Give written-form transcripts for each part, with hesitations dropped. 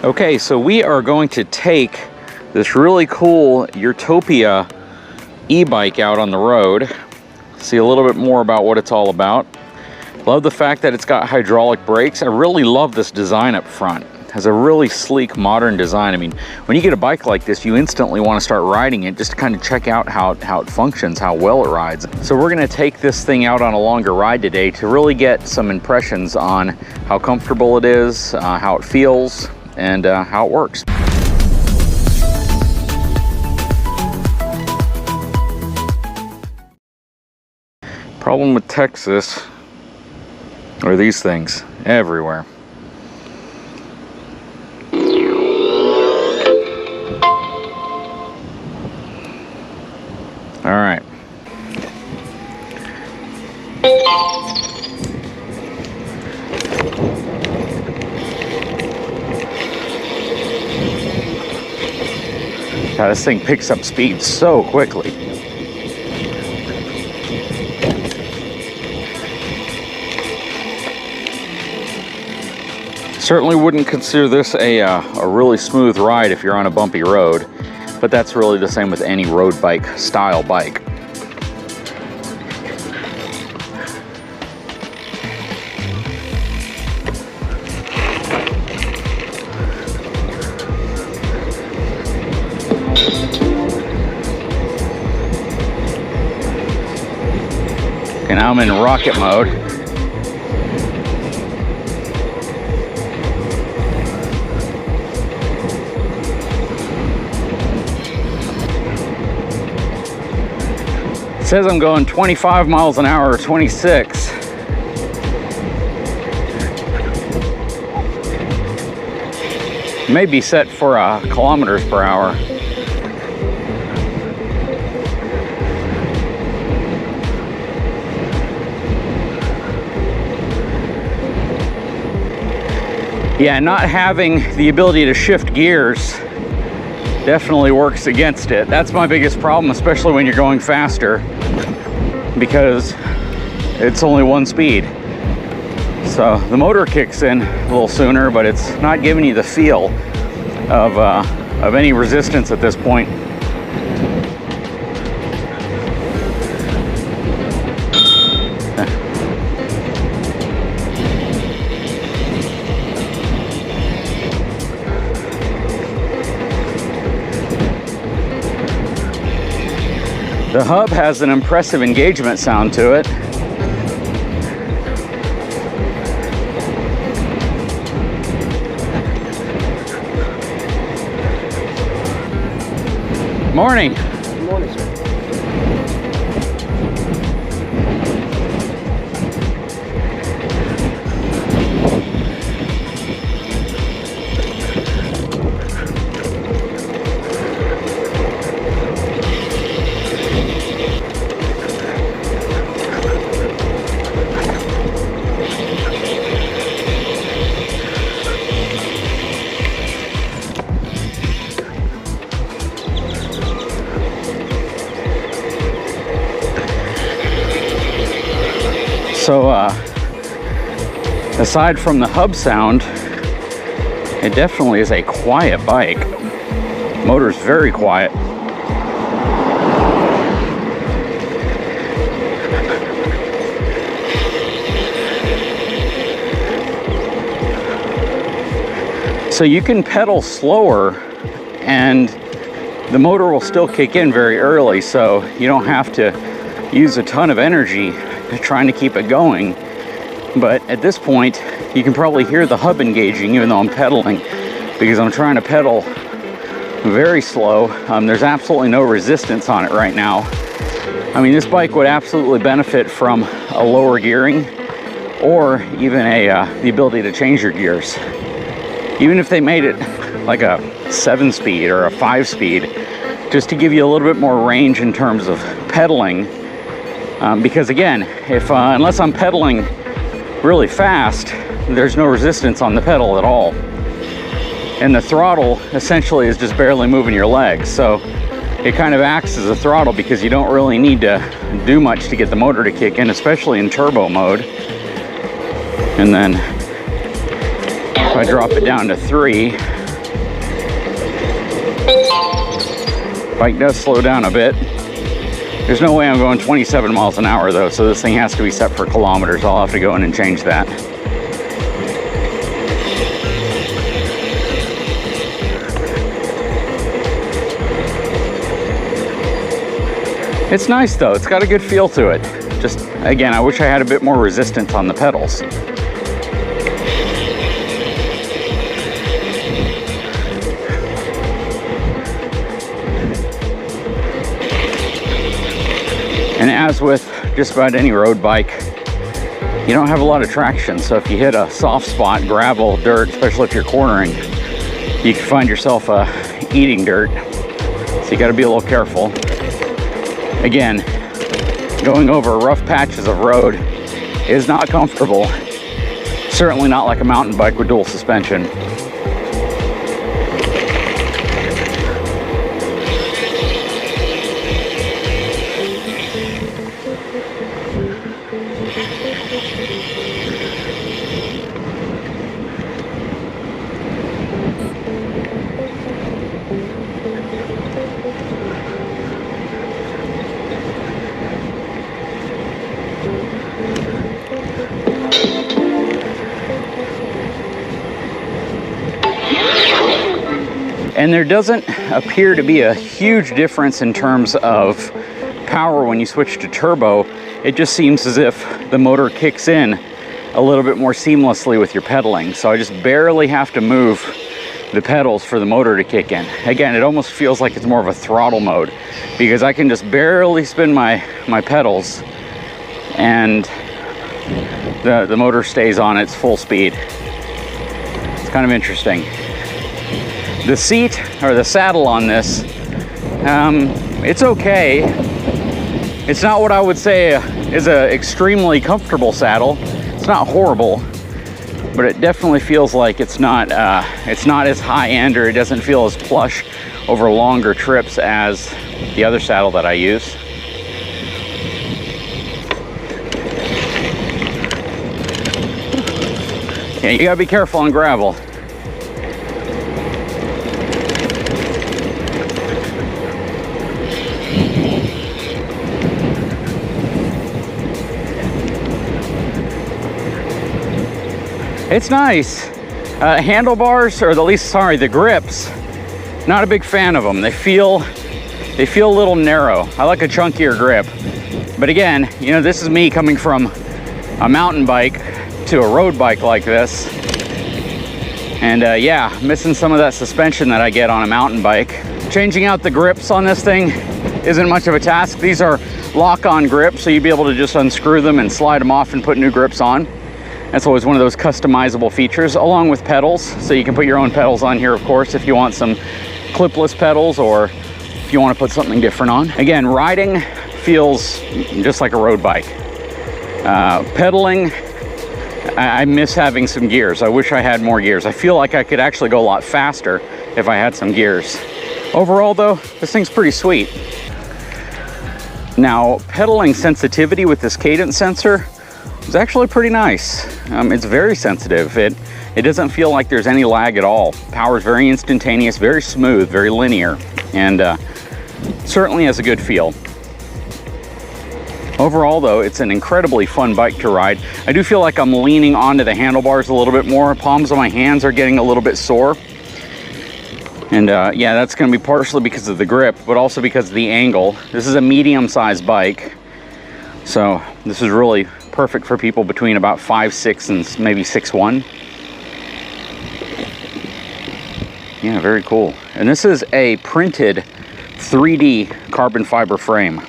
Okay, so we are going to take this really cool Urtopia e-bike out on the road, see a little bit more about what it's all about. Love the fact that it's got hydraulic brakes. I really love this design up front. It has a really sleek, modern design. I mean, when you get a bike like this, you instantly want to start riding it just to kind of check out how it functions, how well it rides. So we're going to take this thing out on a longer ride today to really get some impressions on how comfortable it is, how it feels, and how it works. Problem with Texas are these things everywhere. All right. God, this thing picks up speed so quickly. Certainly wouldn't consider this a really smooth ride if you're on a bumpy road, but that's really the same with any road bike style bike. Okay, now I'm in rocket mode. It says I'm going 25 miles an hour or 26. It may be set for kilometers per hour. Yeah, not having the ability to shift gears definitely works against it. That's my biggest problem, especially when you're going faster, because it's only one speed. So the motor kicks in a little sooner, but it's not giving you the feel of any resistance at this point. The hub has an impressive engagement sound to it. Morning. Good morning, sir. So aside from the hub sound, it definitely is a quiet bike. Motor's very quiet. So you can pedal slower and the motor will still kick in very early, so you don't have to use a ton of energy trying to keep it going. But at this point you can probably hear the hub engaging even though I'm pedaling, because I'm trying to pedal very slow. There's absolutely no resistance on it right now. I mean, this bike would absolutely benefit from a lower gearing or even the ability to change your gears. Even if they made it like a 7-speed or a 5-speed, just to give you a little bit more range in terms of pedaling. Because again, unless I'm pedaling really fast, there's no resistance on the pedal at all. And the throttle essentially is just barely moving your legs. So it kind of acts as a throttle because you don't really need to do much to get the motor to kick in, especially in turbo mode. And then if I drop it down to 3, Bike does slow down a bit. There's no way I'm going 27 miles an hour though, so this thing has to be set for kilometers. I'll have to go in and change that. It's nice though, it's got a good feel to it. Just, again, I wish I had a bit more resistance on the pedals. And as with just about any road bike, you don't have a lot of traction. So if you hit a soft spot, gravel, dirt, especially if you're cornering, you can find yourself eating dirt. So you got to be a little careful. Again, going over rough patches of road is not comfortable. Certainly not like a mountain bike with dual suspension. And there doesn't appear to be a huge difference in terms of power when you switch to turbo. It just seems as if the motor kicks in a little bit more seamlessly with your pedaling. So I just barely have to move the pedals for the motor to kick in. Again, it almost feels like it's more of a throttle mode because I can just barely spin my pedals and the motor stays on its full speed. It's kind of interesting. The seat or the saddle on this, it's okay. It's not what I would say is an extremely comfortable saddle. It's not horrible, but it definitely feels like it's not as high end, or it doesn't feel as plush over longer trips as the other saddle that I use. Yeah, you gotta be careful on gravel. It's nice. Handlebars, or at least, sorry, the grips, not a big fan of them. They feel a little narrow. I like a chunkier grip. But again, you know, this is me coming from a mountain bike to a road bike like this. And yeah, missing some of that suspension that I get on a mountain bike. Changing out the grips on this thing isn't much of a task. These are lock-on grips, so you'd be able to just unscrew them and slide them off and put new grips on. That's always one of those customizable features, along with pedals. So you can put your own pedals on here, of course, if you want some clipless pedals, or if you want to put something different on. Again, riding feels just like a road bike. Pedaling, I miss having some gears. I wish I had more gears. I feel like I could actually go a lot faster if I had some gears. Overall though, this thing's pretty sweet. Now, pedaling sensitivity with this cadence sensor is actually pretty nice. It's very sensitive. It doesn't feel like there's any lag at all. Power is very instantaneous, very smooth, very linear, and certainly has a good feel. Overall though, it's an incredibly fun bike to ride. I do feel like I'm leaning onto the handlebars a little bit more. Palms of my hands are getting a little bit sore. And yeah, that's gonna be partially because of the grip, but also because of the angle. This is a medium-sized bike, so this is really perfect for people between about 5'6" and maybe 6'1". Yeah, very cool. And this is a printed 3D carbon fiber frame.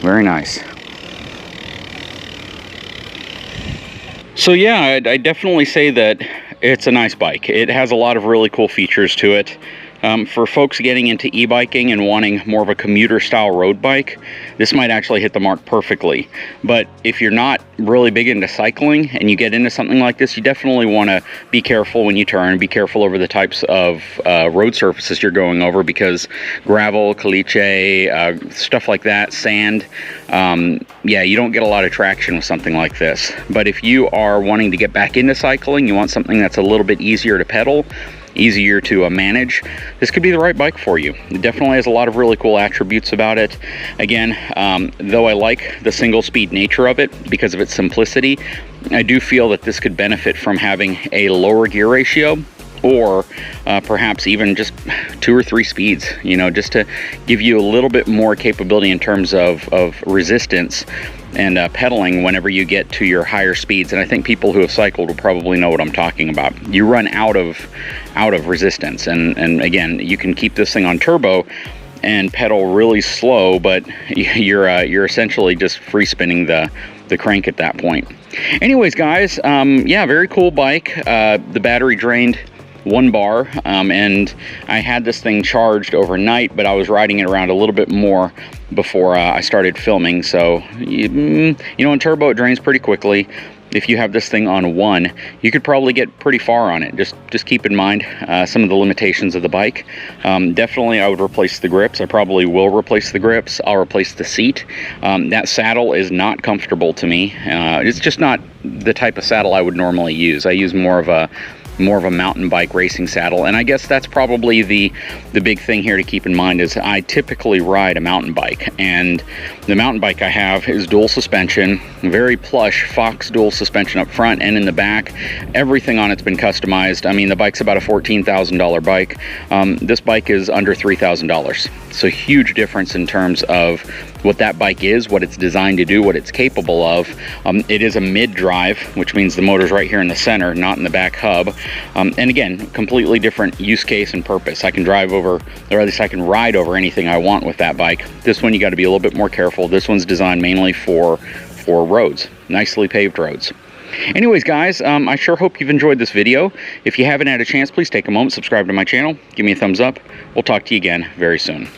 Very nice. So yeah, I definitely say that it's a nice bike. It has a lot of really cool features to it. For folks getting into e-biking and wanting more of a commuter style road bike, this might actually hit the mark perfectly. But if you're not really big into cycling and you get into something like this, you definitely want to be careful when you turn, be careful over the types of road surfaces you're going over, because gravel, caliche, stuff like that, sand, yeah, you don't get a lot of traction with something like this. But if you are wanting to get back into cycling, you want something that's a little bit easier to pedal, easier to manage, this could be the right bike for you. It definitely has a lot of really cool attributes about it. Again, though I like the single speed nature of it because of its simplicity, I do feel that this could benefit from having a lower gear ratio, or perhaps even just 2 or 3 speeds, you know, just to give you a little bit more capability in terms of resistance and pedaling whenever you get to your higher speeds. And I think people who have cycled will probably know what I'm talking about. You run out of resistance, and again, you can keep this thing on turbo and pedal really slow, but you're essentially just free spinning the crank at that point. Anyways, guys, yeah, very cool bike. The battery drained 1 bar, and I had this thing charged overnight, but I was riding it around a little bit more before I started filming. So you know, in turbo it drains pretty quickly. If you have this thing on 1, you could probably get pretty far on it. Just keep in mind some of the limitations of the bike. Definitely I would replace the grips. I probably will replace the grips. I'll replace the seat. That saddle is not comfortable to me. It's just not the type of saddle I would normally use. I use more of a mountain bike racing saddle, and I guess that's probably the big thing here to keep in mind is I typically ride a mountain bike, and the mountain bike I have is dual suspension, very plush Fox dual suspension up front and in the back. Everything on it's been customized. I mean, the bike's about a $14,000 bike. This bike is under $3,000, so huge difference in terms of what that bike is, what it's designed to do, what it's capable of. It is a mid-drive, which means the motor's right here in the center, not in the back hub. And again, completely different use case and purpose. I can drive over, or at least I can ride over anything I want with that bike. This one, you got to be a little bit more careful. This one's designed mainly for roads, nicely paved roads. Anyways, guys, I sure hope you've enjoyed this video. If you haven't had a chance, please take a moment, subscribe to my channel, give me a thumbs up. We'll talk to you again very soon.